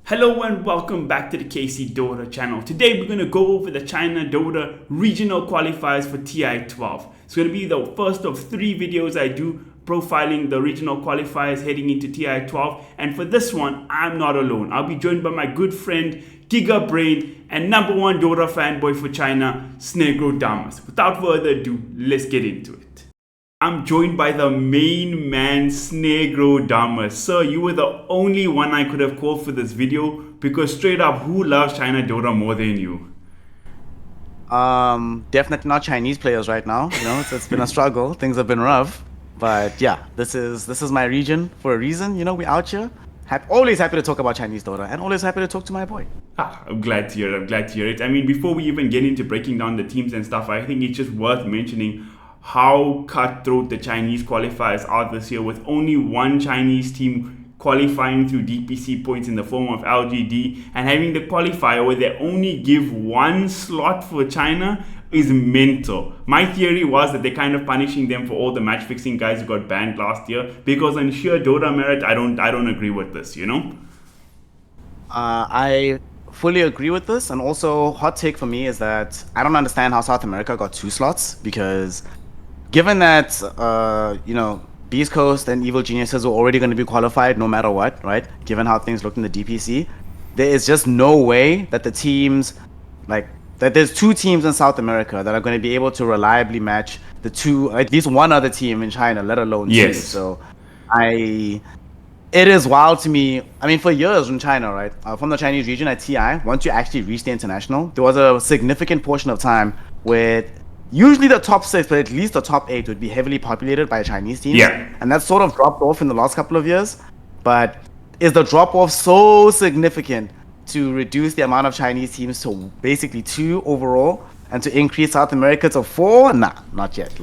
Hello and welcome back to the KC Dota channel. Today we're going to go over the China Dota regional qualifiers for TI12. It's going to be the first of 3 videos I do profiling the regional qualifiers heading into TI12. And for this one, I'm not alone. I'll be joined by my good friend, Giga Brain, and #1 Dota fanboy for China, Snare. Without further ado, let's get into it. I'm joined by the main man, Snare. Sir, you were the only one I could have called for this video because straight up, who loves China Dota more than you? Definitely not Chinese players right now. It's been a struggle. Things have been rough, but yeah, this is my region for a reason. We out here. Always happy to talk about Chinese Dota, and always happy to talk to my boy. I'm glad to hear it. I mean, before we even get into breaking down the teams and stuff, I think it's just worth mentioning how cutthroat the Chinese qualifiers are this year, with only one Chinese team qualifying through DPC points in the form of LGD, and having the qualifier where they only give one slot for China is mental. My theory was that they're kind of punishing them for all the match fixing guys who got banned last year, because on sheer Dota merit, I don't agree with this, I fully agree with this, and also hot take for me is that I don't understand how South America got 2 slots, because given that Beast Coast and Evil Geniuses were already going to be qualified no matter what, right? Given how things looked in the DPC, there is just no way that there's 2 teams in South America that are going to be able to reliably match at least one other team in China, let alone 2. Yes. So it is wild to me. I mean, for years in China, right? From the Chinese region at TI, once you actually reach the international, there was a significant portion of time where usually the top 6, but at least the top 8 would be heavily populated by Chinese teams. Yeah. And that's sort of dropped off in the last couple of years. But is the drop off so significant to reduce the amount of Chinese teams to basically 2 overall, and to increase South America to 4? Nah, not yet.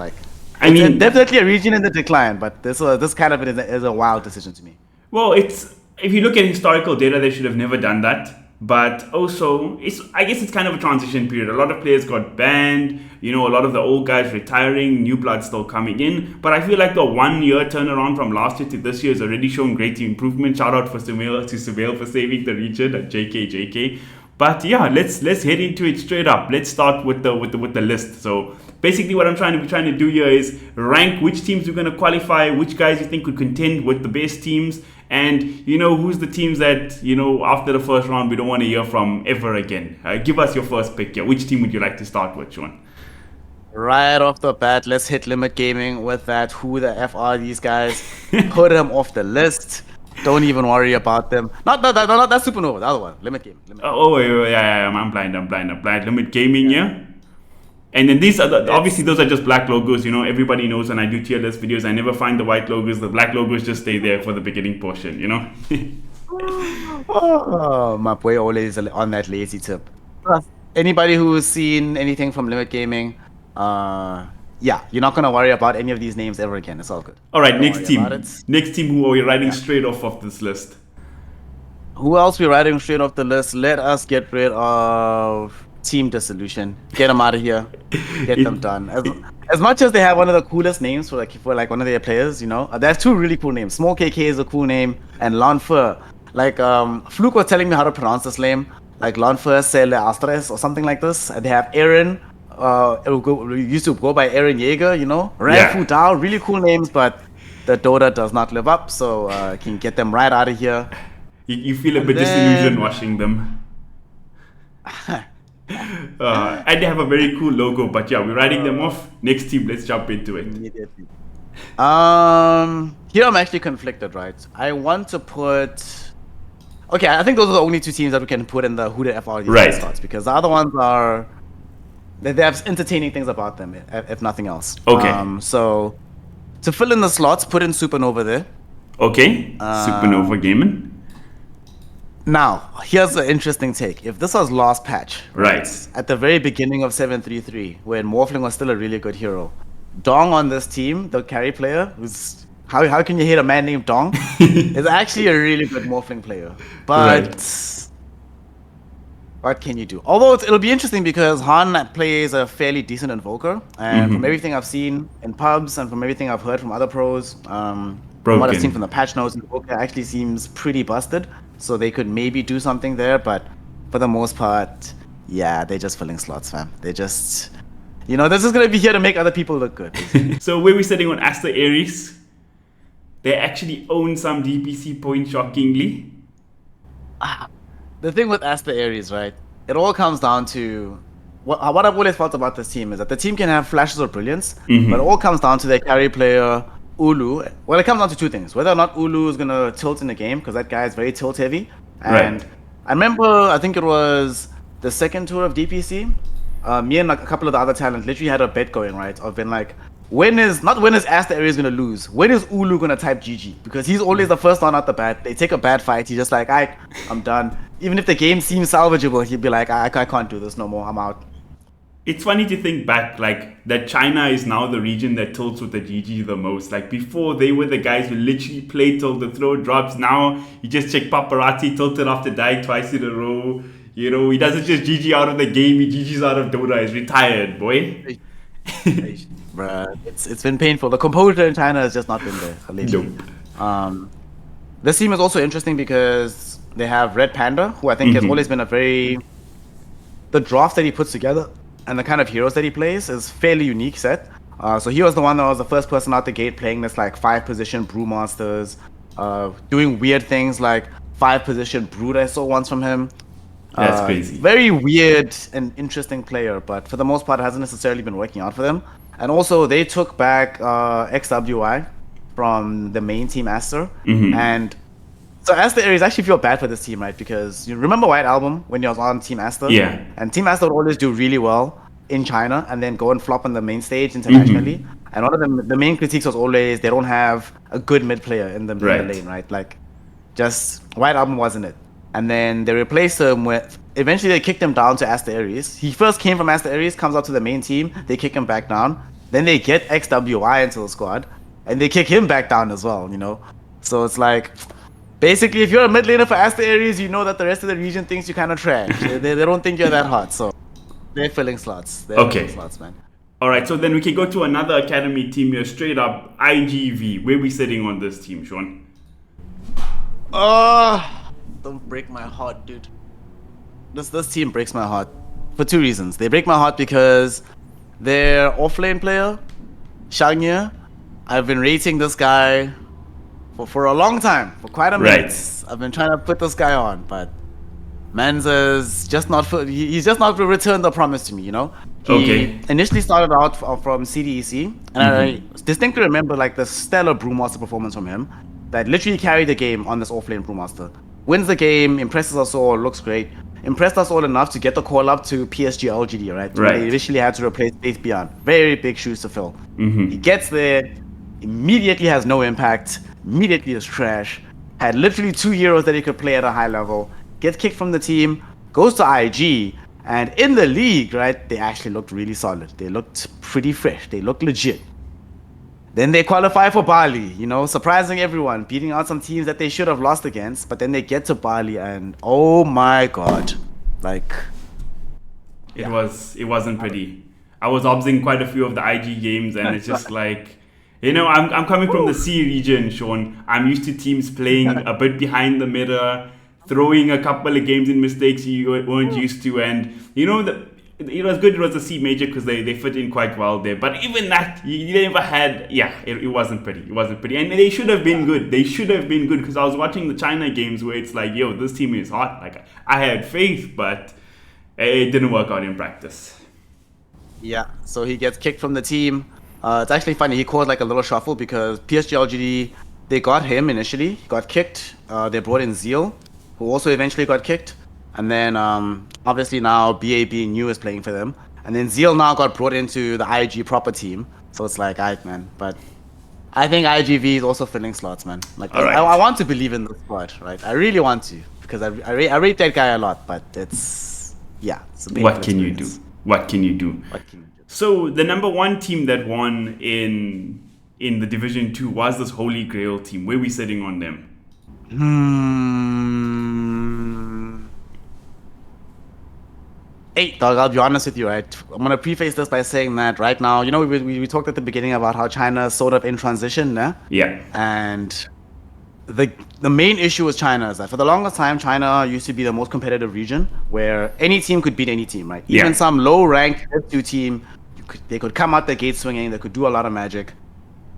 It's definitely a region in the decline, but this kind of is a wild decision to me. Well, if you look at historical data, they should have never done that. But also, I guess it's kind of a transition period. A lot of players got banned, a lot of the old guys retiring, new blood still coming in. But I feel like the 1-year turnaround from last year to this year has already shown great improvement. Shout out to Surveil for saving the region at JK. But yeah, let's head into it straight up. Let's start with the list. So basically, what I'm trying to do here is rank which teams we're going to qualify, which guys you think could contend with the best teams, and who's the teams that after the first round we don't want to hear from ever again. Give us your first pick here. Which team would you like to start with, Sean? Right off the bat, let's hit Limit Gaming with that. Who the F are these guys? Put them off the list. Don't even worry about them. Not that Supernova, the other one. Limit Gaming. Yeah, I'm blind. Limit Gaming, yeah. And then these are obviously those are just black logos. Everybody knows when I do tier list videos, I never find the white logos. The black logos just stay there for the beginning portion. Oh, my boy always on that lazy tip. Anybody who's seen anything from Limit Gaming, yeah, you're not gonna worry about any of these names ever again. It's all good. All right, next team. Next team who are we writing straight off of this list? Who else we writing straight off the list? Let us get rid of Team Dissolution. Get them out of here. Get them done. As much as they have one of the coolest names for one of their players, they have 2 really cool names. Small KK is a cool name, and Lanfer. Fluke was telling me how to pronounce this name, like Lanfer Sele Astres or something like this. And they have Aaron, who used to go by Aaron Jaeger, Ranfu Dao, really cool names, but the Dota does not live up, so can get them right out of here. You feel a bit disillusioned watching them. And they have a very cool logo, but yeah, we're writing them off. Next team, let's jump into it. Immediately. Here I'm actually conflicted, right? I want to put... Okay, I think those are the only 2 teams that we can put in the who the F are these slots, because the other ones are... They have entertaining things about them, if nothing else. Okay. So, to fill in the slots, put in Supernova there. Okay, Supernova Gaming. Now, here's the interesting take. If this was last patch, right, at the very beginning of 733, when Morphling was still a really good hero, Dong on this team, the carry player, who's how can you hate a man named Dong? is actually a really good Morphling player. But what can you do? Although it'll be interesting because Han plays a fairly decent Invoker, and from everything I've seen in pubs and from everything I've heard from other pros, from what I've seen from the patch notes, Invoker actually seems pretty busted. so they could maybe do something there. But for the most part, yeah, they're just filling slots, fam. They're just, they're just gonna be here to make other people look good. So where we're sitting on Aster Aries, they actually own some DPC points, shockingly. The thing with Aster Aries, right? It all comes down to what I've always felt about this team is that the team can have flashes of brilliance, but it all comes down to their carry player, Ulu. Well, it comes down to two things: whether or not Ulu is gonna tilt in the game, because that guy is very tilt heavy. And Right. I remember, I think it was the second tour of DPC. Me and like a couple of the other talent literally had a bet going, right? Of being like, when is Aster Aries gonna lose? When is Ulu gonna type GG? Because he's always the first one out the bat. They take a bad fight, he's just like, I'm done. Even if the game seems salvageable, he'd be like, I can't do this no more. I'm out. It's funny to think back, like, that China is now the region that tilts with the GG the most. Like, before, they were the guys who literally play till the throw drops. Now, you just check paparazzi tilted off the die twice in a row. He doesn't just GG out of the game, he GG's out of Dota. He's retired, boy. Bruh, it's been painful. The composure in China has just not been there lately. Nope. This team is also interesting because they have Red Panda, who I think has always been the draft that he puts together and the kind of heroes that he plays is fairly unique set. So he was the one that was the first person out the gate playing this like 5-position Brewmasters, doing weird things like 5-position Brood I saw once from him. That's crazy. Very weird and interesting player, but for the most part, it hasn't necessarily been working out for them. And also, they took back XWI from the main team Aster. And so Aster Aries actually feel bad for this team, right? Because you remember White Album when he was on Team Aster? Yeah. And Team Aster would always do really well in China and then go and flop on the main stage internationally. And one of the main critiques was always they don't have a good mid player in the lane, right? Like, just White Album wasn't it. And then they replaced him with. Eventually, they kicked him down to Aster Aries. He first came from Aster Aries, comes up to the main team. They kick him back down. Then they get XWI into the squad, and they kick him back down as well. So it's like, basically, if you're a mid laner for Aster Aries, you know that the rest of the region thinks you kind of trash. they don't think you're that hot. So they're filling slots. Filling slots, man. All right, so then we can go to another academy team here, straight up IGV. Where we sitting on this team, Sean? Don't break my heart, dude. This team breaks my heart for two reasons. They break my heart because their offlane player, Shangye, I've been rating this guy for a long time, for quite a minute. Right. I've been trying to put this guy on, but Manza's just not. He's just not returned the promise to me. He initially started out from CDEC, and I distinctly remember like the stellar Brewmaster performance from him that literally carried the game on this offlane Brewmaster. Wins the game, impresses us all, looks great. Impressed us all enough to get the call up to PSG LGD, right? They initially had to replace Faith Beyond. Very big shoes to fill. He gets there, immediately has no impact, immediately is trash. Had literally 2 heroes that he could play at a high level. Gets kicked from the team, goes to IG, and in the league, right, they actually looked really solid. They looked pretty fresh. They looked legit. Then they qualify for Bali, surprising everyone, beating out some teams that they should have lost against. But then they get to Bali, and oh my god, like it wasn't pretty. I was observing quite a few of the IG games, and it's just like, I'm coming from the C region, Sean. I'm used to teams playing a bit behind the mirror, throwing a couple of games in mistakes you weren't used to, and it was good. It was a C major because they fit in quite well there. But even that, you never had. Yeah, it wasn't pretty. It wasn't pretty, and they should have been good. They should have been good because I was watching the China games where it's like, yo, this team is hot. Like, I had faith, but it didn't work out in practice. Yeah, so he gets kicked from the team. It's actually funny. He caused like a little shuffle because PSG LGD, they got him initially. He got kicked. They brought in Zeal, who also eventually got kicked. And then obviously now BAB New is playing for them. And then Zeal now got brought into the IG proper team. So it's like, alright, man. But I think IGV is also filling slots, man. Like, I want to believe in the squad, right? I really want to. Because I rate that guy a lot. But it's a big What can you do? What can you do? So the number one team that won in the Division 2 was this Holy Grail team. Where are we sitting on them? Hey, dog, I'll be honest with you, right? I'm going to preface this by saying that right now, we talked at the beginning about how China is sort of in transition, né? Yeah. And the main issue with China is that for the longest time, China used to be the most competitive region where any team could beat any team, right? Yeah. Even some low-ranked F2 team, they could come out the gate swinging. They could do a lot of magic.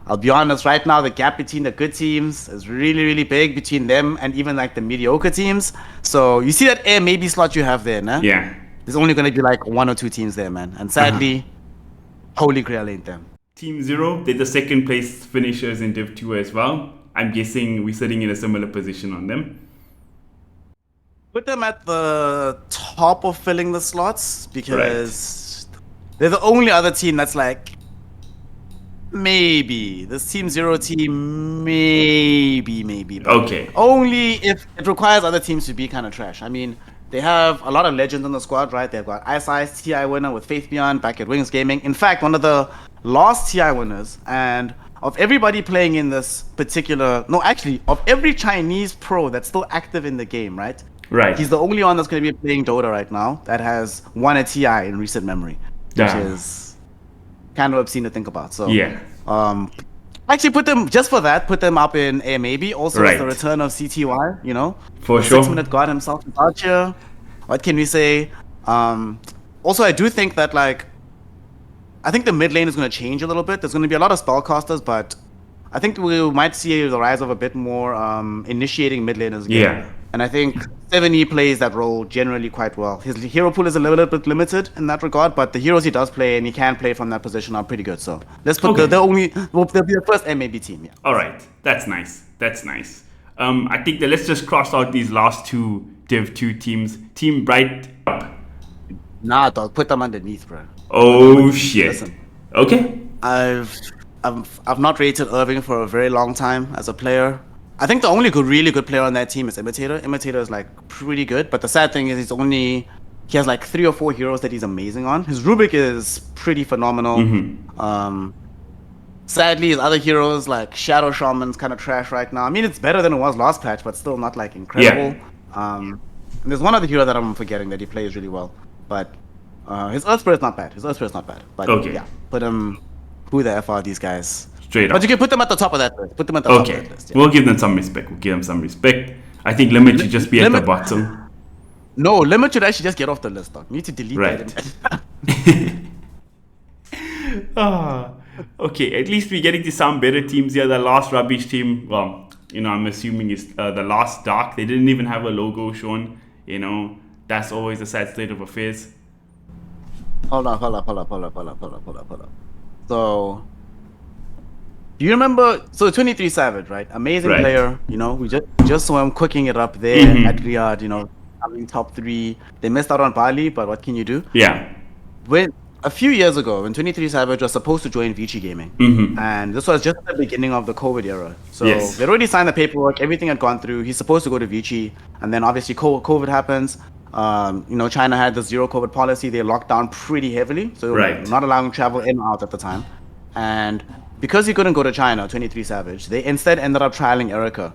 I'll be honest, right now the gap between the good teams is really, really big between them and even like the mediocre teams. So you see that air maybe slot you have there, nah? Yeah. There's only gonna be like 1 or 2 teams there, man. And sadly, Holy Grail ain't them. Team Zero, they're the second place finishers in Div 2 as well. I'm guessing we're sitting in a similar position on them. Put them at the top of filling the slots because they're the only other team that's like maybe this Team Zero team maybe. Okay. Only if it requires other teams to be kind of trash. I mean, they have a lot of legends on the squad, right? They've got Ice TI winner with Faith Beyond back at Wings Gaming. In fact, one of the last TI winners, and of everybody playing in this particular, no, actually, of every Chinese pro that's still active in the game, right? Right. He's the only one that's going to be playing Dota right now that has won a TI in recent memory, which is kind of obscene to think about. So yeah. Actually, put them up in A maybe. Also, with the return of CTY, you know, for sure. 6-minute god himself is out here. What can we say? Also, I do think that I think the mid lane is going to change a little bit. There's going to be a lot of spellcasters, but I think we might see the rise of a bit more initiating mid laners again. Yeah. And I think 7E plays that role generally quite well. His hero pool is a little bit limited in that regard, but the heroes he does play and he can play from that position are pretty good. So let's put they'll be the first MAB team. Yeah. All right, that's nice. I think that let's just cross out these last two Div 2 teams. Team Bright. Nah, dog, put them underneath, bro. Oh shit. Listen, okay. I've not rated Irving for a very long time as a player. I think the only really good player on that team is Imitator. Imitator is pretty good, but the sad thing is he has 3 or 4 heroes that he's amazing on. His Rubik is pretty phenomenal. Mm-hmm. Sadly, his other heroes like Shadow Shaman's kind of trash right now. I mean, it's better than it was last patch, but still not incredible. Yeah. And there's one other hero that I'm forgetting that he plays really well, but his Earth Spirit's not bad. But yeah, put him. Who the F are these guys? Straight up. But you can put them at the top of that list. Top of that list. Yeah. We'll give them some respect. I think Limit should just be at the bottom. No, Limit should actually just get off the list, dog. You need to delete that. Okay, at least we're getting to some better teams here. The last rubbish team, well, I'm assuming is the last Dark. They didn't even have a logo shown. That's always a sad state of affairs. Hold up. So, do you remember? So 23 Savage, right? Amazing player. We just saw him cooking it up there at Riyadh. Having top 3. They missed out on Bali, but what can you do? Yeah. A few years ago, when 23 Savage was supposed to join Vici Gaming, and this was just at the beginning of the COVID era. So they'd already signed the paperwork, everything had gone through. He's supposed to go to Vici, and then obviously COVID happens. China had the zero COVID policy. They locked down pretty heavily, so not allowing travel in and out at the time. And because he couldn't go to China, 23 Savage, they instead ended up trialing Erica.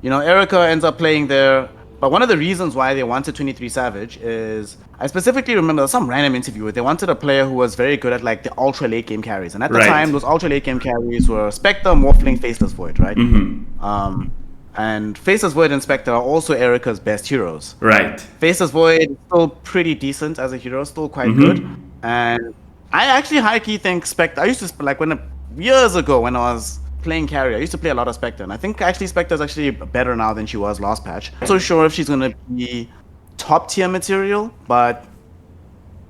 Erica ends up playing there. But one of the reasons why they wanted 23 Savage is, I specifically remember some random interview where they wanted a player who was very good at the ultra late game carries. And at the time, those ultra late game carries were Spectre, Morphling, Faceless Void, right? And Faceless Void and Spectre are also Erica's best heroes. Right. Faceless Void is still pretty decent as a hero, still quite good. And I actually high-key think Spectre, I used to, years ago when I was playing carry, I used to play a lot of Spectre, and I think actually Spectre is actually better now than she was last patch. Not so sure if she's going to be top tier material, but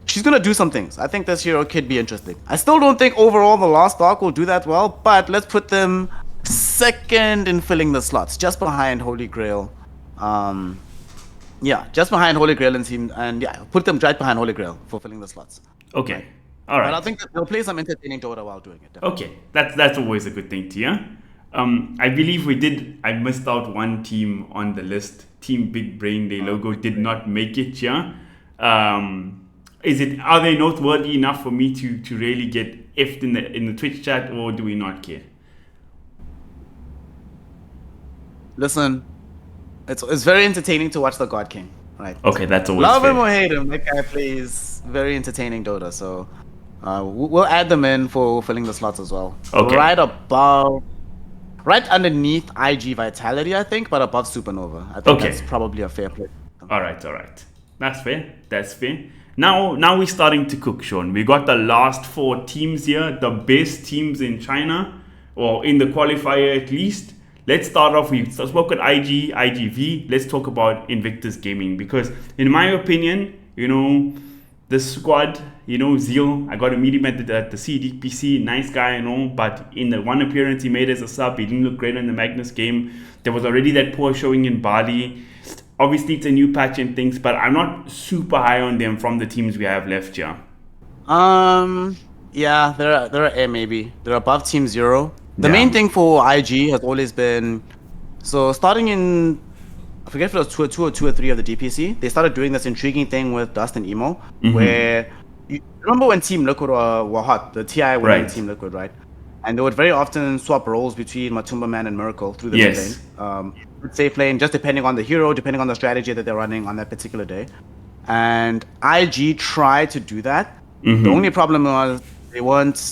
she's going to do some things. I think this hero could be interesting. I still don't think overall the Last Dark will do that well, but let's put them second in filling the slots, just behind Holy Grail. Just behind Holy Grail and team, and put them right behind Holy Grail for filling the slots. Okay. All right. But I think that they'll play some entertaining Dota while doing it. Definitely. Okay, that's always a good thing to hear. I believe I missed out one team on the list. Team Big Brain, their logo did not make it, yeah? Are they noteworthy enough for me to really get effed in the Twitch chat, or do we not care? Listen, it's very entertaining to watch the God King, right? Okay, that's always love fair. him or hate him, that guy plays very entertaining Dota, so we'll add them in for filling the slots as well. Okay. Right above right underneath IG Vitality, I think, but above Supernova. I think that's Okay. probably a fair play. All right, all right. That's fair. That's fair. Now we're starting to cook, Sean. We got the last four teams here, the best teams in China, or in the qualifier at least. Let's start off. We spoke at IG, IGV. Let's talk about Invictus Gaming because, in my opinion, the squad, Zeal. I got to meet him at the CDPC. Nice guy, but in the one appearance he made as a sub, he didn't look great in the Magnus game. There was already that poor showing in Bali. Obviously, it's a new patch and things, but I'm not super high on them from the teams we have left here. Yeah, they're A maybe. They're above Team Zero. The Yeah. main thing for IG has always been, so starting in, I forget if it was two or three of the DPC, they started doing this intriguing thing with Dust and Emo, where you remember when Team Liquid were hot, the TI were Right. Team Liquid, right? And they would very often swap roles between Matumba Man and Miracle through the mid Yes. lane. Safe lane, just depending on the hero, depending on the strategy that they're running on that particular day. And IG tried to do that. The only problem was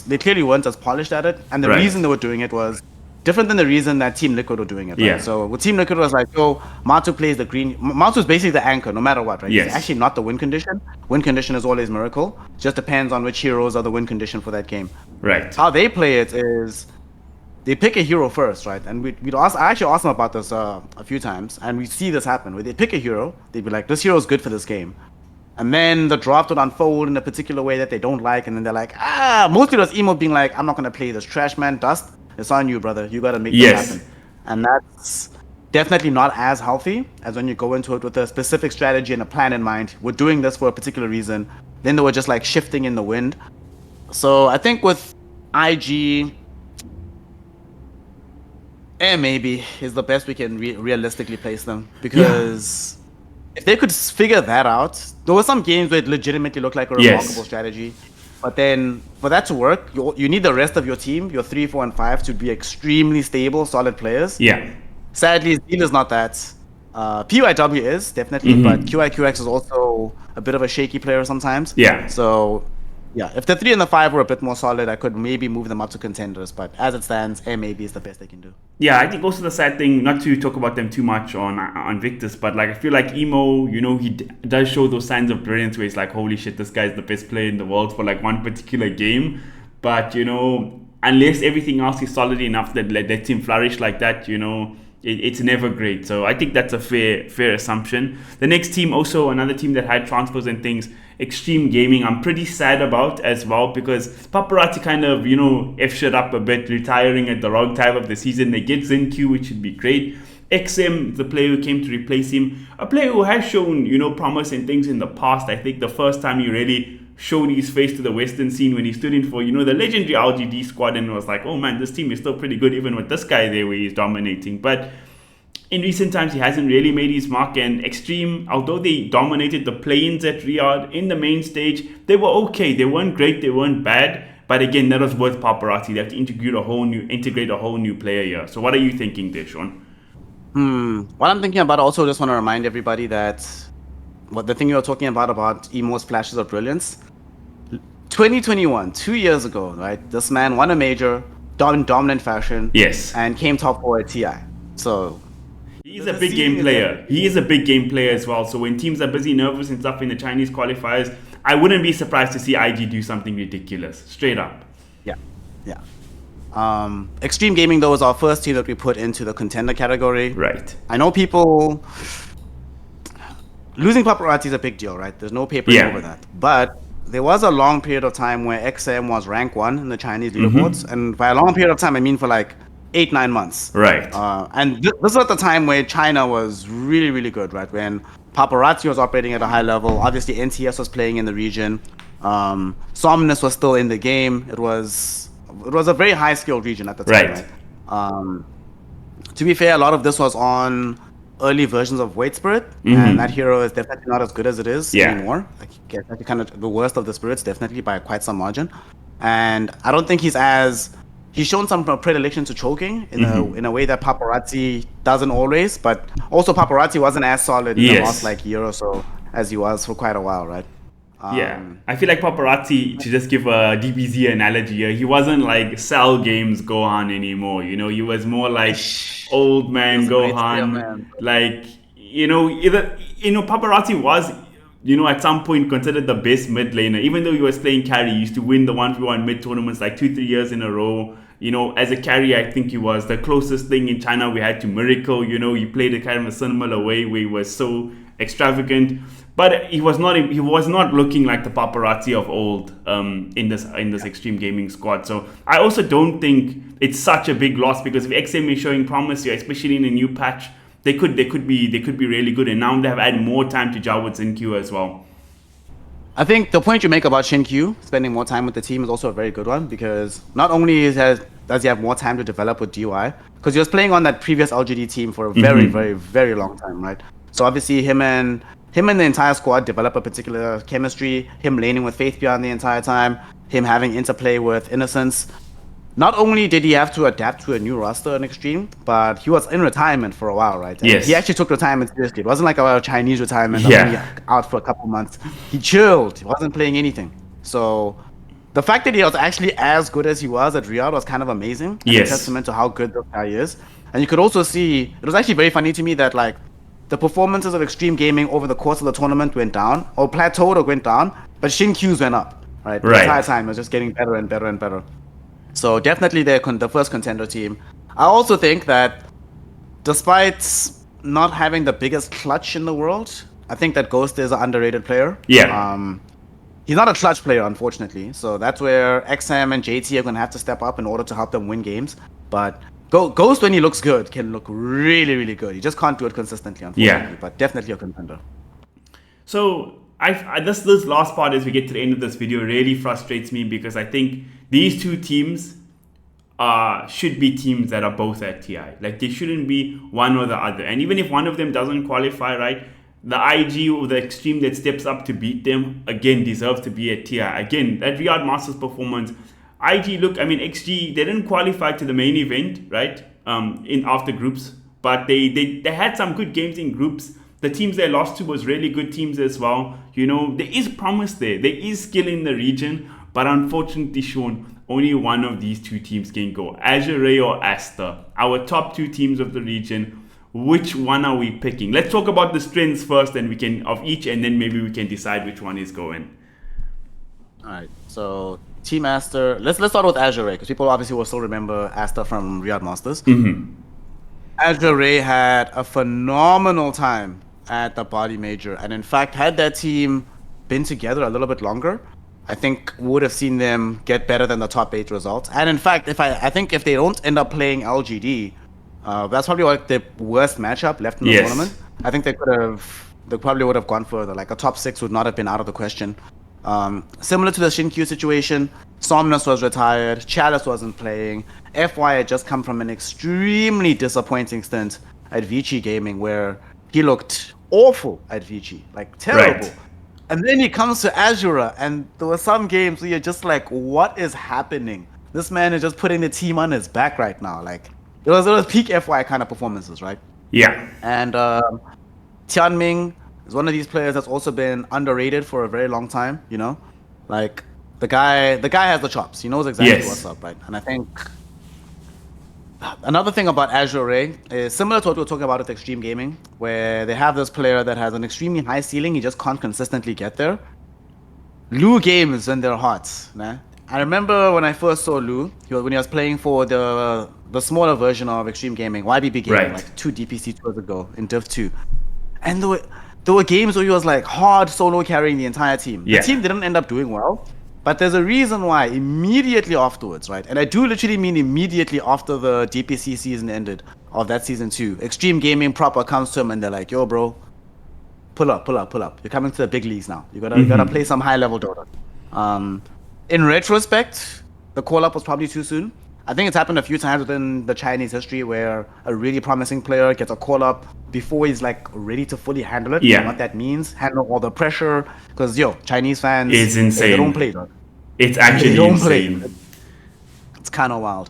they clearly weren't as polished at it. And the Right. reason they were doing it was different than the reason that Team Liquid were doing it. Right? Yeah. So with Team Liquid was like, yo, Matu plays the green. Matu's basically the anchor, no matter what, right? Yes. It's actually not the win condition. Win condition is always Miracle. Just depends on which heroes are the win condition for that game. Right. How they play it is they pick a hero first, right? And I actually asked them about this a few times, and we see this happen where they pick a hero. They'd be like, this hero is good for this game. And then the draft would unfold in a particular way that they don't like, and then they're like, mostly it was Emo being like, I'm not gonna play this trash man. Dust, it's on you, brother. You gotta make this Yes. happen. And that's definitely not as healthy as when you go into it with a specific strategy and a plan in mind. We're doing this for a particular reason. Then they were just like shifting in the wind. So I think with IG, maybe is the best we can realistically place them, because if they could figure that out, there were some games where it legitimately looked like a Yes. remarkable strategy. But then for that to work, you need the rest of your team, your 3, 4, and 5, to be extremely stable, solid players. Yeah. Sadly, Zeal is not that. PYW is definitely, but QIQX is also a bit of a shaky player sometimes. Yeah. So, yeah, if the 3 and the 5 were a bit more solid, I could maybe move them up to contenders. But as it stands, maybe is the best they can do. Yeah, I think also the sad thing, not to talk about them too much on Victus, but like I feel like Emo, he does show those signs of brilliance where it's like, holy shit, this guy's the best player in the world for like one particular game. But unless everything else is solid enough that lets him flourish like that, it's never great. So I think that's a fair assumption. The next team, also another team that had transfers and things, Extreme Gaming, I'm pretty sad about as well, because Paparazzi kind of, F shit up a bit, retiring at the wrong time of the season. They get ZenQ, which would be great. XM, the player who came to replace him, a player who has shown, promise and things in the past. I think the first time he really showed his face to the Western scene when he stood in for, the legendary RGD squad, and was like, oh man, this team is still pretty good, even with this guy there where he's dominating. But in recent times, he hasn't really made his mark, and Extreme, although they dominated the play-ins at Riyadh in the main stage, they were okay. They weren't great, they weren't bad, but again, that was worth Paparazzi. They have to integrate a whole new player here. So what are you thinking there, Sean? What I'm thinking about, also just want to remind everybody that the thing you were talking about Emo's flashes of brilliance, 2021, 2 years ago, right? This man won a major in dominant fashion. Yes. And came top 4 at TI. So he's a big game player. He is a big game player as well. So when teams are busy, nervous and stuff in the Chinese qualifiers, I wouldn't be surprised to see IG do something ridiculous. Straight up. Yeah. Extreme Gaming, though, is our first team that we put into the contender category. Right. I know people... Losing Paparazzi is a big deal, right? There's no papering over that. But there was a long period of time where XM was rank 1 in the Chinese leaderboards. And by a long period of time, I mean for like 8-9 months. Right. And this was at the time where China was really, really good, right? When Paparazzi was operating at a high level. Obviously, NTS was playing in the region. Somnus was still in the game. It was a very high-skilled region at the time, right? To be fair, a lot of this was on early versions of Wait Spirit, and that hero is definitely not as good as it is anymore. Like, it's actually kind of the worst of the spirits, definitely by quite some margin. And I don't think he's shown some predilection to choking in a way that Paparazzi doesn't always. But also Paparazzi wasn't as solid in the last year or so as he was for quite a while, right? Yeah, I feel like Paparazzi, to just give a DBZ analogy here, he wasn't like Cell Games Gohan anymore. He was more like old He man was a great player, Gohan. man. Like, Paparazzi was, at some point considered the best mid laner. Even though he was playing carry, he used to win the 1v1 mid tournaments like 2-3 years in a row. As a carry, I think he was the closest thing in China we had to Miracle. He played a kind of a similar way where he was so extravagant. But he was not looking like the Paparazzi of old in this Extreme Gaming squad. So I also don't think it's such a big loss, because if XM is showing promise here, especially in a new patch, they could be really good. And now they have had more time to gel with Zinq as well. I think the point you make about Shin-Q spending more time with the team is also a very good one, because not only does he have more time to develop with DUI, because he was playing on that previous LGD team for a very, very, very long time, right? So obviously him and the entire squad develop a particular chemistry, him laning with Faith Beyond the entire time, him having interplay with Innocence. Not only did he have to adapt to a new roster in Extreme, but he was in retirement for a while, right? And yes. He actually took retirement seriously. It wasn't like a Chinese retirement, only out for a couple months. He chilled. He wasn't playing anything. So the fact that he was actually as good as he was at Riyadh was kind of amazing. And a testament to how good this guy is. And you could also see, it was actually very funny to me that like the performances of Extreme Gaming over the course of the tournament went down, or plateaued or went down, but Shin-Q's went up, right? The entire time it was just getting better and better and better. So definitely they're the first contender team. I also think that despite not having the biggest clutch in the world, I think that Ghost is an underrated player. Yeah. He's not a clutch player, unfortunately. So that's where XM and JT are going to have to step up in order to help them win games. But Ghost, when he looks good, can look really, really good. He just can't do it consistently, unfortunately. But definitely a contender. So this last part, as we get to the end of this video, really frustrates me, because I think these two teams should be teams that are both at TI. Like, they shouldn't be one or the other. And even if one of them doesn't qualify, right, the IG or the Extreme that steps up to beat them, again, deserves to be at TI. Again, that Riyadh Masters performance, XG, they didn't qualify to the main event, right, in after groups, but they had some good games in groups. The teams they lost to was really good teams as well. There is promise there. There is skill in the region, but unfortunately, Sean, only one of these two teams can go. Azure Ray or Aster, our top two teams of the region. Which one are we picking? Let's talk about the strengths first, and of each, and then maybe we can decide which one is going. All right. So Team Aster. Let's start with Azure Ray, because people obviously will still remember Aster from Riyadh Masters. Azure Ray had a phenomenal time at the Body Major, and in fact, had that team been together a little bit longer, I think we would have seen them get better than the top 8 results. And in fact, I think if they don't end up playing LGD, that's probably like the worst matchup left in the tournament. I think they probably would have gone further. Like a top 6 would not have been out of the question. Similar to the Shin-Q situation, Somnus was retired, Chalice wasn't playing, FY had just come from an extremely disappointing stint at Vici Gaming, where he looked awful at Vici, like terrible. Right. And then he comes to Azura, and there were some games where you're just like, what is happening? This man is just putting the team on his back right now. Like, it was peak FY kind of performances, right? Yeah. And Tianming is one of these players that's also been underrated for a very long time, Like, the guy has the chops. He knows exactly what's up, right? And I think another thing about Azure Ray is similar to what we were talking about with Extreme Gaming, where they have this player that has an extremely high ceiling, he just can't consistently get there. Lu games in their hearts, nah? I remember when I first saw Lu, when he was playing for the smaller version of Extreme Gaming, YBB Gaming, like 2 DPC tours ago in Div 2. And there were games where he was like hard solo carrying the entire team. The team didn't end up doing well, but there's a reason why immediately afterwards, right? And I do literally mean immediately after the DPC season ended of that season 2. Extreme Gaming proper comes to him and they're like, yo, bro, pull up. You're coming to the big leagues now. You gotta play some high level Dota. In retrospect, the call up was probably too soon. I think it's happened a few times within the Chinese history where a really promising player gets a call up before he's like ready to fully handle it. And what that means, handle all the pressure. Because Chinese fans, it's insane. They don't play Dota. It's actually insane. It's kind of wild.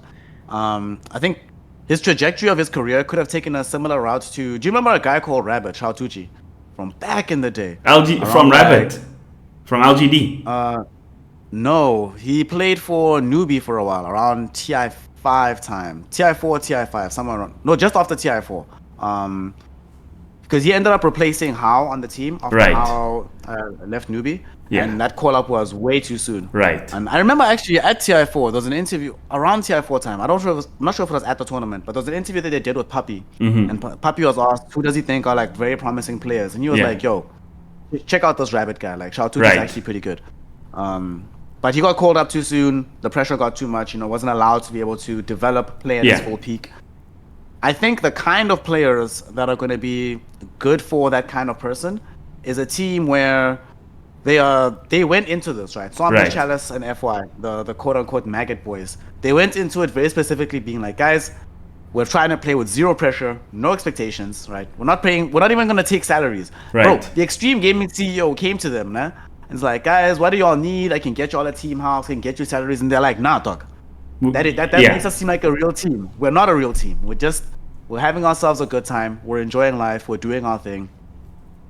I think his trajectory of his career could have taken a similar route to. Do you remember a guy called Rabbit, Shao Tucci, from back in the day? LG from Rabbit. from LGD. No, he played for Newbie for a while, around TI5 time. TI4, TI5, somewhere around. No, just after TI4. Because he ended up replacing How on the team after Right. How left Newbie. Yeah. And that call up was way too soon. Right. And I remember actually at TI4, there was an interview around TI4 time. I'm not sure if it was at the tournament, but there was an interview that they did with Puppy. And Puppy was asked, who does he think are like very promising players? And he was Yeah. like, yo, check out this Rabbit guy. Like, Shao Tutu Right. is actually pretty good. But he got called up too soon. The pressure got too much. Wasn't allowed to be able to develop, play at his full peak. I think the kind of players that are going to be good for that kind of person is a team where they went into this, right? So Right. Chalice and FY, the quote unquote maggot boys, they went into it very specifically being like, guys, we're trying to play with zero pressure, no expectations, right? We're not even going to take salaries. Right. Bro, the Extreme Gaming CEO came to them, nah? And it's like, guys, what do y'all need? I can get you all a team house, I can get you salaries. And they're like, nah, dog. That makes us seem like a real team. We're not a real team. We're having ourselves a good time. We're enjoying life. We're doing our thing.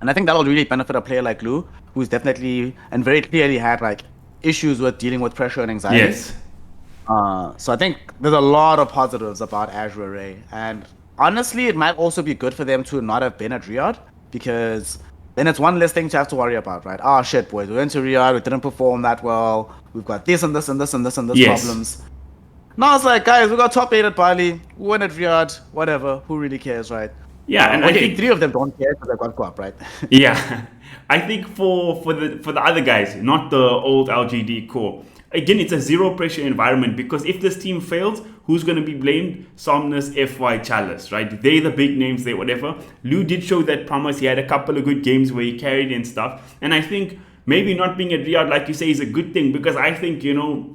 And I think that'll really benefit a player like Lou, who's definitely and very clearly had like issues with dealing with pressure and anxiety. Yes. So I think there's a lot of positives about Azure Array. And honestly, it might also be good for them to not have been at Riyadh, because then it's one less thing to have to worry about, right? Oh shit, boys, we went to Riyadh, we didn't perform that well. We've got this and this and this and this and this problems. Now it's like, guys, we got top 8 at Bali, we went at Riyadh, whatever, who really cares, right? Yeah, and I think 3 of them don't care because they got co-op, right? Yeah, I think for the other guys, not the old LGD core. Again, it's a zero pressure environment, because if this team fails, who's going to be blamed? Somnus, FY, Chalice, right? They're the big names, they whatever. Lou did show that promise. He had a couple of good games where he carried and stuff. And I think maybe not being at Riyadh, like you say, is a good thing, because I think,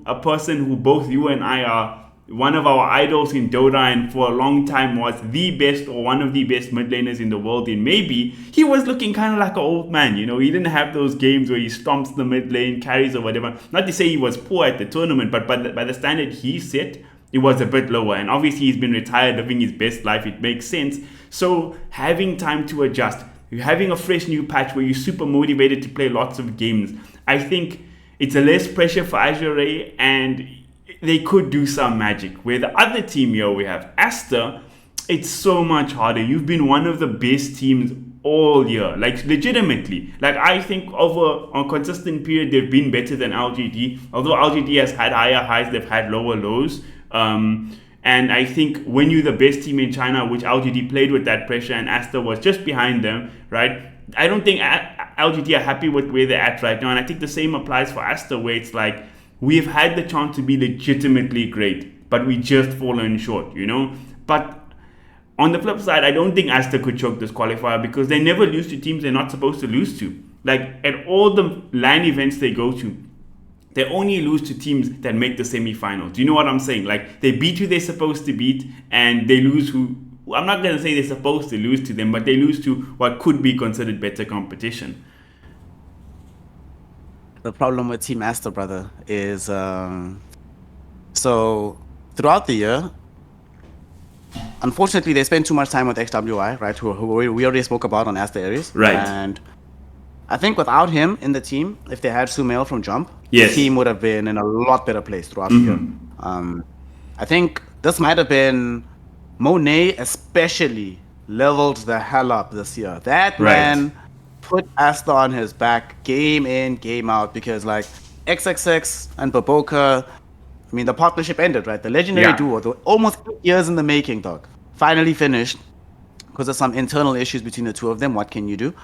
a person who both you and I are one of our idols in Dota, and for a long time was the best or one of the best mid laners in the world, and maybe he was looking kind of like an old man. He didn't have those games where he stomps the mid lane, carries or whatever. Not to say he was poor at the tournament, but by the standard he set, it was a bit lower. And obviously he's been retired, living his best life. It makes sense. So having time to adjust, having a fresh new patch where you're super motivated to play lots of games, I think it's a less pressure for Azure Ray, and they could do some magic. Where the other team here, we have Aster, it's so much harder. You've been one of the best teams all year, like legitimately. Like I think over a consistent period, they've been better than LGD. Although LGD has had higher highs, they've had lower lows. And I think when you're the best team in China, which LGD played with that pressure, and Aster was just behind them, right? I don't think LGD are happy with where they're at right now. And I think the same applies for Aster, where it's like, we've had the chance to be legitimately great, but we just fallen short, But on the flip side, I don't think Aster could choke this qualifier, because they never lose to teams they're not supposed to lose to. Like at all the LAN events they go to, they only lose to teams that make the semi-finals. Do you know what I'm saying? Like they beat who they're supposed to beat, and they lose who, I'm not going to say they're supposed to lose to them, but they lose to what could be considered better competition. The problem with Team Aster, brother, is so throughout the year, unfortunately, they spend too much time with XWI, right? Who we already spoke about on Aster Aries. Right. And I think without him in the team, if they had Sumail from Jump, yes, the team would have been in a lot better place throughout the year. I think this might have been Monet, especially leveled the hell up this year. That man put Aster on his back game in, game out, because like XXX and Baboka, I mean, the partnership ended, right? The legendary duo, they were almost 8 years in the making, dog. Finally finished because of some internal issues between the two of them. What can you do?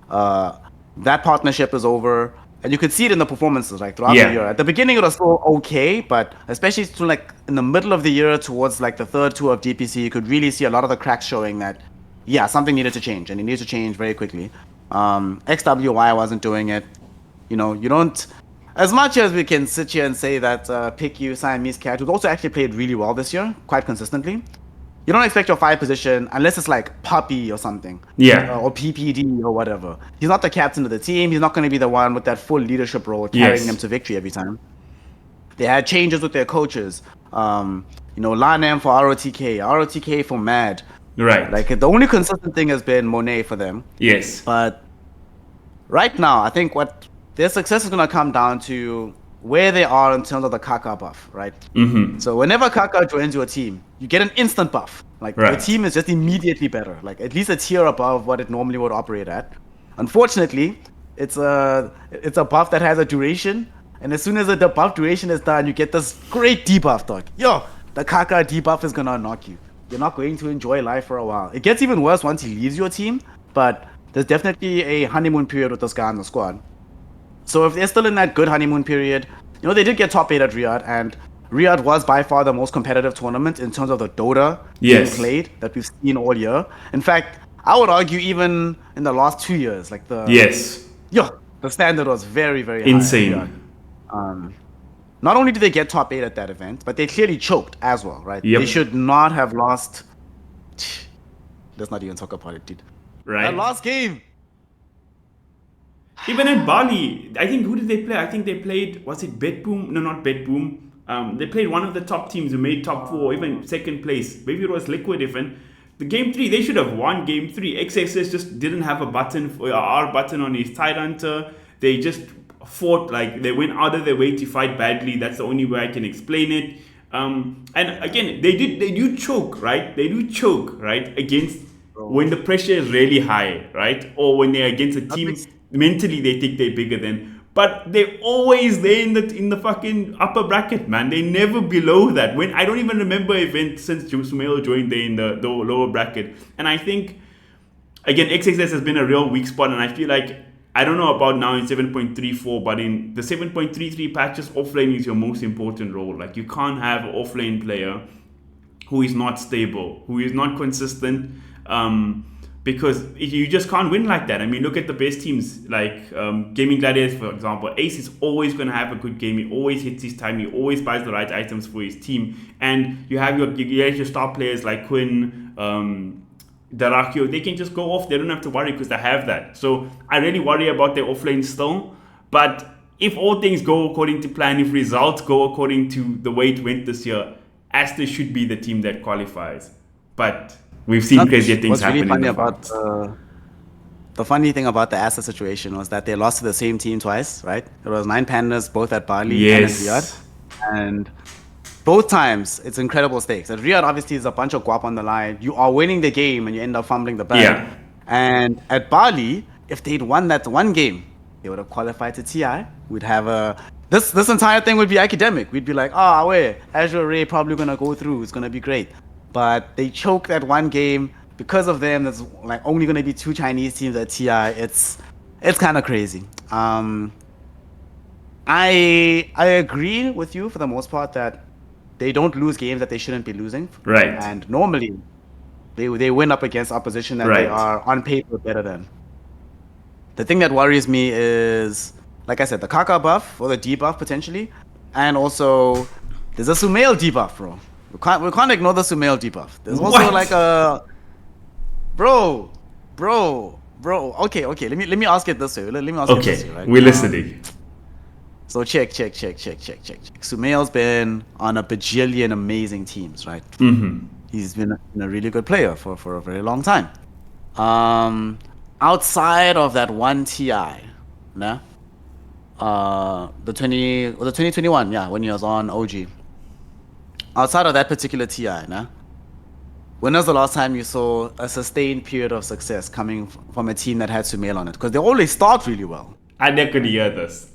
That partnership is over, and you could see it in the performances, like throughout the year. At the beginning, it was still okay, but especially to like in the middle of the year, towards like the third tour of DPC, you could really see a lot of the cracks showing that, something needed to change, and it needed to change very quickly. XWY wasn't doing it. You don't, as much as we can sit here and say that Pick You, Siamese Cat, who's also actually played really well this year, quite consistently, you don't expect your 5 position unless it's like Puppy or something. Or PPD or whatever. He's not the captain of the team. He's not going to be the one with that full leadership role carrying them to victory every time. They had changes with their coaches. Lanem for ROTK for Mad. Right. Like the only consistent thing has been Monet for them. Yes. But right now, I think what their success is gonna come down to where they are in terms of the Kaka buff, right? Mm-hmm. So whenever Kaka joins your team, you get an instant buff. Like the Right. team is just immediately better, like at least a tier above what it normally would operate at. Unfortunately, it's a buff that has a duration, and as soon as the buff duration is done, you get this great debuff, dog. Yo, the Kaka debuff is gonna knock you. You're not going to enjoy life for a while. It gets even worse once he leaves your team, but there's definitely a honeymoon period with this guy on the squad. So if they're still in that good honeymoon period, you know, they did get top 8 at Riyadh, and Riyadh was by far the most competitive tournament in terms of the Dota being Yes. played that we've seen all year. In fact, I would argue even in the last 2 years, like Yes. the standard was very, very high. Insane. At Riyadh. Not only did they get top 8 at that event, but they clearly choked as well, right? Yep. They should not have lost. Let's not even talk about it, dude. Right. That last game. Even in Bali, I think who did they play? I think they played, was it Betboom? No, not Betboom. They played one of the top teams who made top 4, even second place. Maybe it was Liquid even. The game 3, they should have won game 3. XXS just didn't have a button, for R button on his Tidehunter. They just fought, like they went out of their way to fight badly. That's the only way I can explain it. And again, they do choke, right? They do choke, right? Against when the pressure is really high, right? Or when they're against a team mentally they think they're bigger than. But they're always there in the fucking upper bracket, man. They never below that. When I don't even remember event since Sumail joined there in the lower bracket. And I think again XXS has been a real weak spot, and I feel like I don't know about now in 7.34, but in the 7.33 patches, offlane is your most important role. Like you can't have an offlane player who is not stable, who is not consistent, because you just can't win like that. I mean, look at the best teams like Gaming Gladiators, for example. Ace is always going to have a good game. He always hits his time. He always buys the right items for his team. And you have your star players like Quinn, Darakio. They can just go off. They don't have to worry because they have that. So I really worry about their offlane still. But if all things go according to plan, if results go according to the way it went this year, Aster should be the team that qualifies. But we've seen crazier things happen. The funny thing about the Aster situation was that they lost to the same team twice, right? It was 9 Pandas, both at Bali and at Riyadh. And both times, it's incredible stakes. At Riyadh, obviously, is a bunch of guap on the line. You are winning the game and you end up fumbling the bag. Yeah. And at Bali, if they'd won that one game, they would have qualified to TI. We'd have this entire thing would be academic. We'd be like, Azure Ray probably gonna go through. It's gonna be great. But they choked that one game. Because of them, there's like only gonna be 2 Chinese teams at TI. It's kind of crazy. I agree with you for the most part that they don't lose games that they shouldn't be losing. Right. And normally, they win up against opposition that they are on paper better than. The thing that worries me is, like I said, the Kaka buff or the debuff potentially, and also there's a Sumail debuff, bro. We can't ignore the Sumail debuff. There's also like a bro. Okay. Let me ask it this way. Let me ask it this way, right? We're listening. So check. Sumail's been on a bajillion amazing teams, right? Mm-hmm. He's been a really good player for a very long time. Outside of that one TI, nah? The 2021, yeah, when he was on OG. Outside of that particular TI, nah? When was the last time you saw a sustained period of success coming from a team that had Sumail on it? Because they always start really well. I could hear this.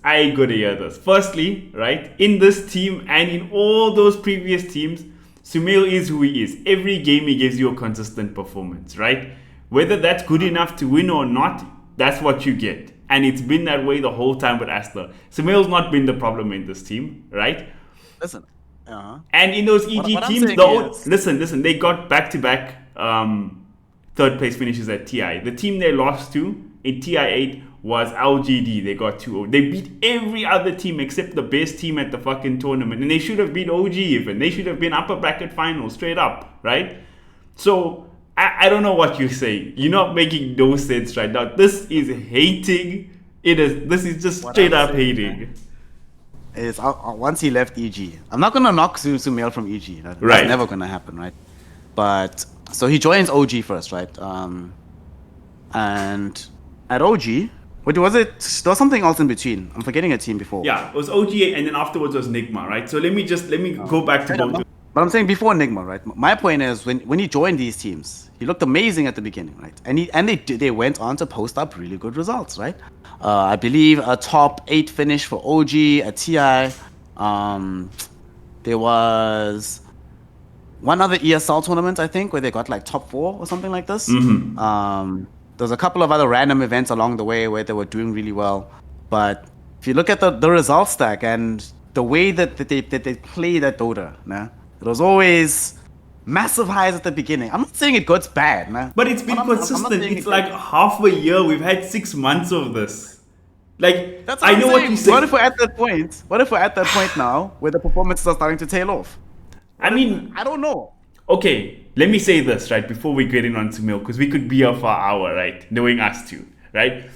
Firstly, right, in this team and in all those previous teams, Sumail is who he is. Every game he gives you a consistent performance, right? Whether that's good enough to win or not, that's what you get. And it's been that way the whole time with Aster. Sumail's not been the problem in this team, right? Listen. And in those EG teams, listen, they got back-to-back third place finishes at TI. The team they lost to in TI 8 was LGD. They got 2-0. They beat every other team except the best team at the fucking tournament. And they should have beat OG even. They should have been upper bracket finals straight up, right? So I don't know what you're saying. You're not making no sense right now. This is hating. This is just straight up hating. Man, is once he left EG, I'm not gonna knock Sumail from EG. That's never gonna happen, right? But so he joins OG first, right? And at OG, What was it? There was something else in between. I'm forgetting a team before. Yeah, it was OG, and then afterwards was Nigma, right? So let me go back to Fair both. enough. But I'm saying before Enigma, right? My point is when he joined these teams, he looked amazing at the beginning, right? And they went on to post up really good results, right? I believe a top 8 finish for OG at TI. There was one other ESL tournament, I think, where they got like top 4 or something like this. There's a couple of other random events along the way where they were doing really well. But if you look at the result stack and the way that they play that Dota, nah, it was always massive highs at the beginning. I'm not saying it got bad, nah. But it's been I'm not consistent. saying It's it like got- half a year. We've had 6 months of this. Like That's what I I'm know saying. what you say. What if we're at that point? What if we're at that point now where the performances are starting to tail off? I mean, I don't know. okay, let me say this, right, before we get in on Sumail, because we could be here for an hour, right, knowing us two, right?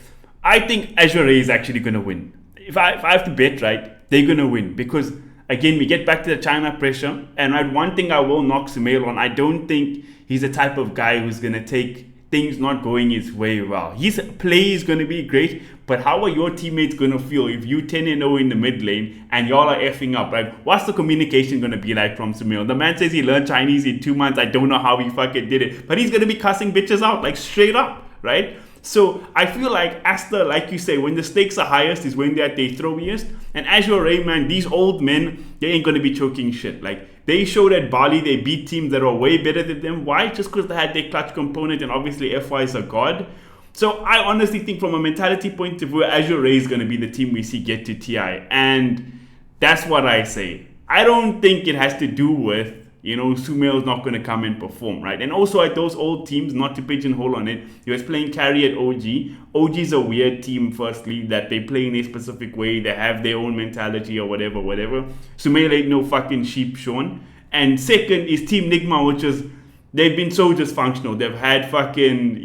I think Azure Ray is actually going to win. If I have to bet, right, they're going to win. Because, again, we get back to the China pressure. And right, one thing I will knock Sumail on, I don't think he's the type of guy who's going to take things not going his way well. His play is going to be great, but how are your teammates going to feel if you 10-0 in the mid lane and y'all are effing up, right? What's the communication going to be like from Sumail? The man says he learned Chinese in 2 months. I don't know how he fucking did it, but he's going to be cussing bitches out, like straight up, right? So I feel like Asta, like you say, when the stakes are highest is when they're at their throwiest. And Azure Ray, man, these old men, they ain't going to be choking shit. Like, they showed at Bali they beat teams that are way better than them. Why? Just because they had their clutch component, and obviously FY is a god. So I honestly think from a mentality point of view, Azure Ray is going to be the team we see get to TI. And that's what I say. I don't think it has to do with, Sumail's not going to come and perform, right? And also at those old teams, not to pigeonhole on it, he was playing carry at OG. OG's a weird team, firstly, that they play in a specific way. They have their own mentality or whatever. Sumail ain't no fucking sheep, Sean. And second is Team Nigma, which is, they've been so dysfunctional. They've had fucking,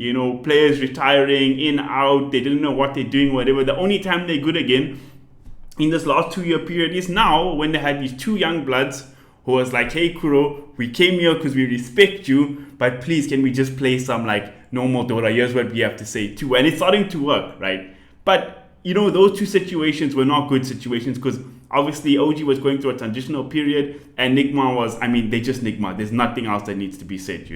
players retiring, in, out. They didn't know what they're doing, whatever. The only time they're good again in this last 2-year period is now when they had these 2 young bloods who was like, hey Kuro, we came here because we respect you, but please can we just play some like normal Dota? Here's what we have to say too. And it's starting to work, right? But those 2 situations were not good situations because obviously OG was going through a transitional period and Nigma was, they just Nigma. There's nothing else that needs to be said,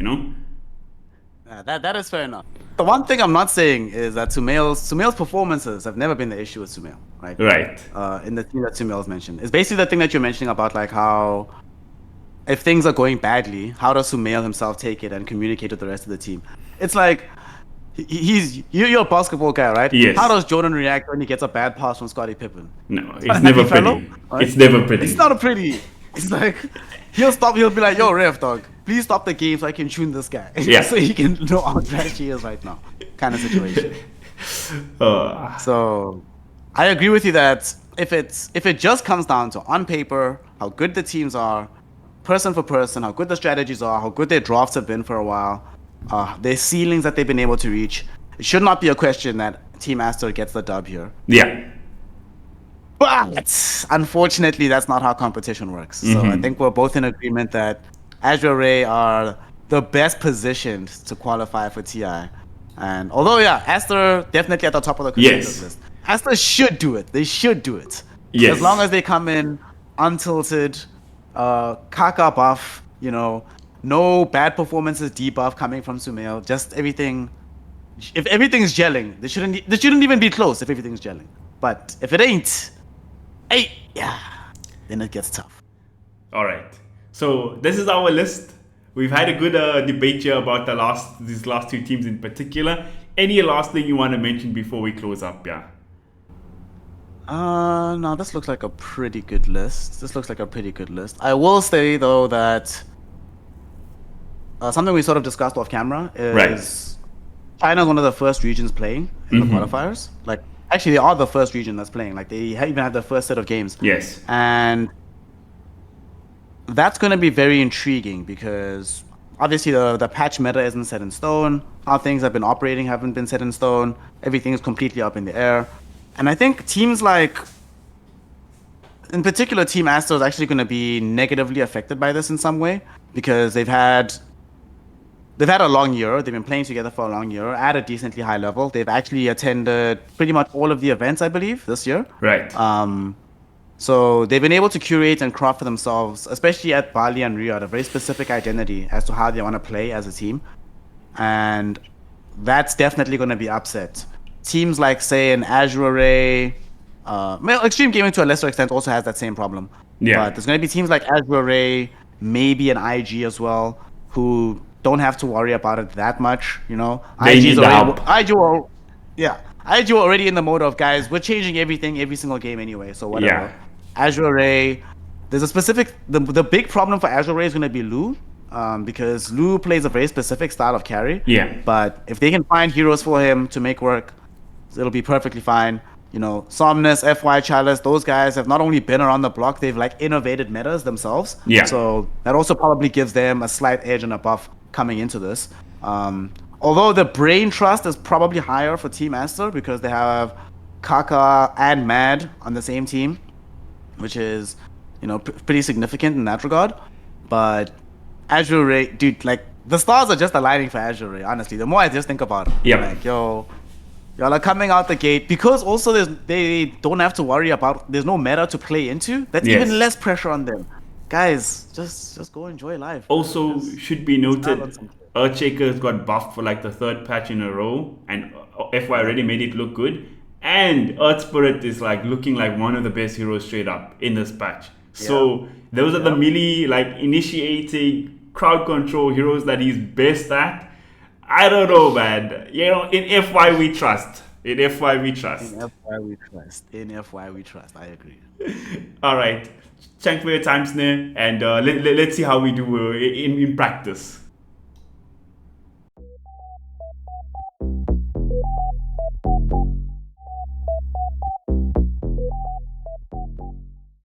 That is fair enough. The one thing I'm not saying is that Sumail's performances have never been the issue with Sumail, right? Right. In the thing that Sumail's mentioned. It's basically the thing that you're mentioning about like how if things are going badly, how does Sumail himself take it and communicate with the rest of the team? It's like you're a basketball guy, right? Yes. How does Jordan react when he gets a bad pass from Scottie Pippen? No, it's never pretty. Right? It's never pretty. It's not a pretty. It's like he'll be like, yo, ref dog, please stop the game so I can tune this guy. Yeah. So he can know how trash he is right now. Kind of situation. So I agree with you that if it just comes down to on paper how good the teams are, person for person, how good the strategies are, how good their drafts have been for a while, their ceilings that they've been able to reach, it should not be a question that Team Astor gets the dub here. Yeah. But unfortunately, that's not how competition works. So I think we're both in agreement that Azure Ray are the best positioned to qualify for TI. And although, Astor definitely at the top of the contenders list. Astor should do it. They should do it. Yes. As long as they come in untilted, Kaka buff, no bad performances debuff coming from Sumail. Just everything. If everything's gelling, they shouldn't even be close if everything's gelling. But if it ain't, then it gets tough. All right. So this is our list. We've had a good debate here about these last 2 teams in particular. Any last thing you want to mention before we close up? Yeah. No, this looks like a pretty good list. I will say though that something we sort of discussed off camera is China is one of the first regions playing in the qualifiers. Like, actually, they are the first region that's playing. Like, they even had the first set of games. Yes. And that's going to be very intriguing because obviously the patch meta isn't set in stone. How things have been operating haven't been set in stone. Everything is completely up in the air. And I think teams like, in particular, Team Astor is actually going to be negatively affected by this in some way because they've had they've had a long year. They've been playing together for a long year at a decently high level. They've actually attended pretty much all of the events, I believe, this year. Right. So they've been able to curate and craft for themselves, especially at Bali and Riyadh, a very specific identity as to how they want to play as a team. And that's definitely going to be upset. Teams like, say, an Azure Array, well, Extreme Gaming to a lesser extent also has that same problem. Yeah. But there's going to be teams like Azure Array, maybe an IG as well, who don't have to worry about it that much. They need the help. IG were already in the mode of, guys, we're changing everything every single game anyway, so whatever. Yeah. Azure Array, there's a specific the big problem for Azure Array is going to be Lu, because Lu plays a very specific style of carry. Yeah. But if they can find heroes for him to make work, it'll be perfectly fine. Somnus, FY Chalice, those guys have not only been around the block, they've innovated metas themselves. Yeah. So that also probably gives them a slight edge and a buff coming into this. Although the brain trust is probably higher for Team Aster because they have Kaka and Mad on the same team, which is, pretty significant in that regard. But Azure Ray, dude, the stars are just aligning for Azure Ray, honestly. The more I just think about it. Yeah. Y'all are coming out the gate because also they don't have to worry about, there's no meta to play into. That's even less pressure on them. Guys, just go enjoy life. Also, should be noted, Earthshaker's got buffed for the third patch in a row, and FY already made it look good. And Earth Spirit is looking like one of the best heroes straight up in this patch. So those are the melee, initiating crowd control heroes that he's best at. I don't know, man. In FY we trust. In FY we trust. In FY we trust. I agree. All right. Thanks for your time, Snare. And let's see how we do in practice.